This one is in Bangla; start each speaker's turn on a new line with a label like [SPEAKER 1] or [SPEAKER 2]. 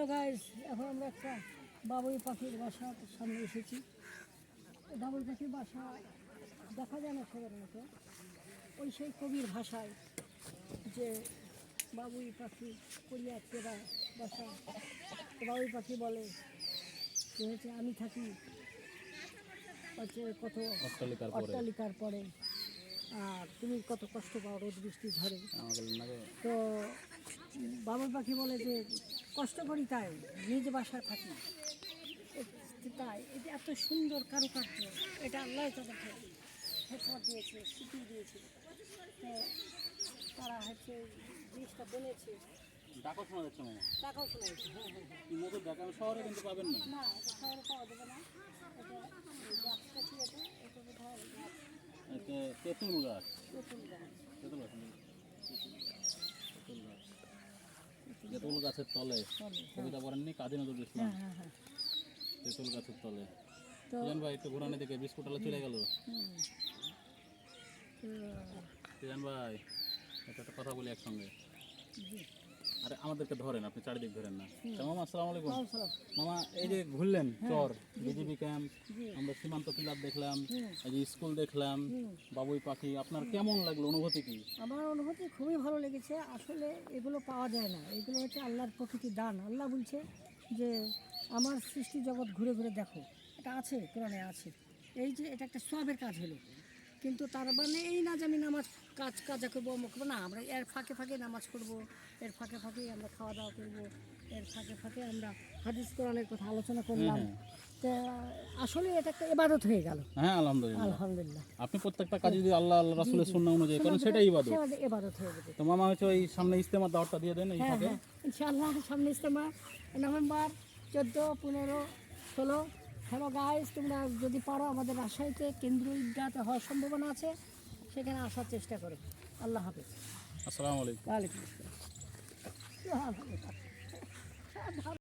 [SPEAKER 1] হ্যালো গাইস, এখন আমরা একটা বাবুই পাখির বাসার সামনে এসেছি। বাবুই পাখির বাসা দেখা যায় না সাধারণত, ওই সেই কবির ভাষায় যে বাবুই পাখি করিয়া চেরা বাসা। বাবুই পাখি বলে যে হচ্ছে আমি থাকি হচ্ছে কত অট্টালিকার পরে, আর তুমি কত কষ্ট পাও রোদ বৃষ্টি ঝড়ে। তো বাবুই পাখি বলে যে কষ্ট করি তাই নিজ বাসায় থাকি, তাই এটা এত সুন্দর কারুকার্য, এটা আল্লাহ তাদেরকে হেফাজত দিয়েছে, শিখিয়ে দিয়েছে। তো তারা হচ্ছে জিনিসটা বলেছে,
[SPEAKER 2] ডাকও শোনা যাচ্ছে মামা,
[SPEAKER 1] টাকাও শোনা যাচ্ছে। হ্যাঁ হ্যাঁ
[SPEAKER 2] কি মধুর ডাক, আমি শহরে কিন্তু পাবেন না।
[SPEAKER 1] না, এটা শহরে পাওয়া যাবে না। এটা গাছটা কি, এটা বোধ হয় গাছ,
[SPEAKER 2] এতে তেঁতুল গাছ,
[SPEAKER 1] নতুন গাছ।
[SPEAKER 2] তেঁতুল গাছ, তেঁতুল গাছের তলে কবিতা পড়েননি কাজী নজরুল ইসলাম?
[SPEAKER 1] হ্যাঁ হ্যাঁ হ্যাঁ।
[SPEAKER 2] তেঁতুল গাছের তলে।
[SPEAKER 1] তো
[SPEAKER 2] সুজন ভাই একটু ঘুরানি দিকে বিস্কুট আলো চলে গেল। সুজন ভাই একটা কথা বলি একসঙ্গে, আরে আমাদেরকে ধরেন, আপনি চারিদিক ধরেন না। মামা আসসালামু আলাইকুম। মামা এই যে ঘুরলেন চর, বিজিবি ক্যাম্প, আমরা সীমান্ত পিলার দেখলাম, এই যে স্কুল দেখলাম, বাবুই পাখি, আপনার কেমন লাগলো, অনুভূতি কি?
[SPEAKER 1] আমার অনুভূতি খুবই ভালো লেগেছে। আসলে এগুলো পাওয়া যায় না, এগুলো হচ্ছে আল্লাহর প্রকৃতির দান। আল্লাহ বলছে যে আমার সৃষ্টি জগৎ ঘুরে ঘুরে দেখো, এটা আছে, কোরআনে আছে। এই যে এটা একটা সওয়াবের কাজ হলো, কিন্তু তার মানে এই না যে আমি নামাজ কাজা করবো, অমুক করবো না। আমরা এর ফাঁকে ফাঁকে নামাজ করবো, এর ফাঁকে ফাঁকে আমরা খাওয়া দাওয়া করবো, এর ফাঁকে ফাঁকে আমরা হাদিস কোরআনের কথা আলোচনা করলাম। তা আসলে এটা একটা ইবাদত হয়ে গেল।
[SPEAKER 2] হ্যাঁ আলহামদুলিল্লাহ,
[SPEAKER 1] আলহামদুলিল্লাহ।
[SPEAKER 2] আপনি প্রত্যেকটা কাজে যদি আল্লাহ আল্লাহ রাসূলের সুন্নাহ অনুযায়ী করেন সেটাই ইবাদত।
[SPEAKER 1] ইবাদত হয়ে গেছে।
[SPEAKER 2] তো মামা হচ্ছে ওই সামনে ইজতেমার দাওয়াতটা দিয়ে দেন এই
[SPEAKER 1] হ্যাঁ
[SPEAKER 2] ফাঁকে।
[SPEAKER 1] হ্যাঁ, ইনশাআল্লাহ সামনে ইজতেমা নভেম্বর 14, 15, 16। হ্যালো গাইস, তোমরা যদি পারো আমাদের রাজশাহীতে কেন্দ্রীয় ঈদগাহতে হওয়ার সম্ভাবনা আছে, সেখানে আসার চেষ্টা করো। আল্লাহ হাফেজ।
[SPEAKER 2] আসসালামু আলাইকুম।
[SPEAKER 1] ওয়ালাইকুম আসসালাম।